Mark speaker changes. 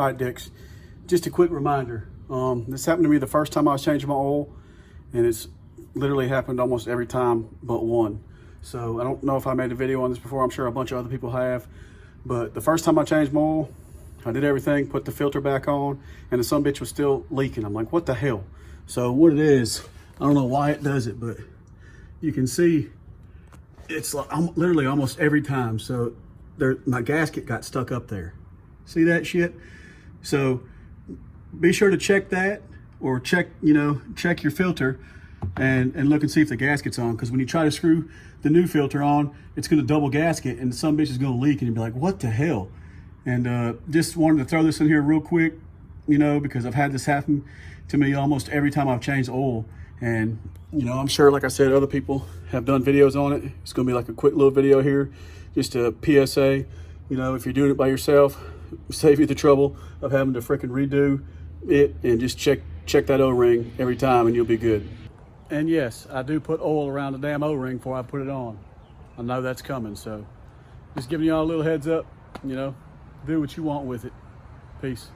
Speaker 1: All right, Dix, just a quick reminder. This happened to me the first time I was changing my oil, and it's literally happened almost every time but one. So I don't know if I made a video on this before. I'm sure a bunch of other people have. But the first time I changed my oil, I did everything, put the filter back on, and the sumbitch was still leaking. I'm like, what the hell? So what it is, I don't know why it does it, but you can see it's like literally almost every time. So my gasket got stuck up there. See that shit? So be sure to check that, or check your filter and look and see if the gasket's on, because when you try to screw the new filter on, it's going to double gasket and some bitch is going to leak, and you'll be like, what the hell? And just wanted to throw this in here real quick, because I've had this happen to me almost every time I've changed oil. And I'm sure, like I said, other people have done videos on it. It's going to be like a quick little video here, just a PSA. If you're doing it by yourself, save you the trouble of having to frickin' redo it, and just check that O-ring every time and you'll be good. And yes, I do put oil around the damn O-ring before I put it on. I know that's coming, so just giving y'all a little heads up, do what you want with it. Peace.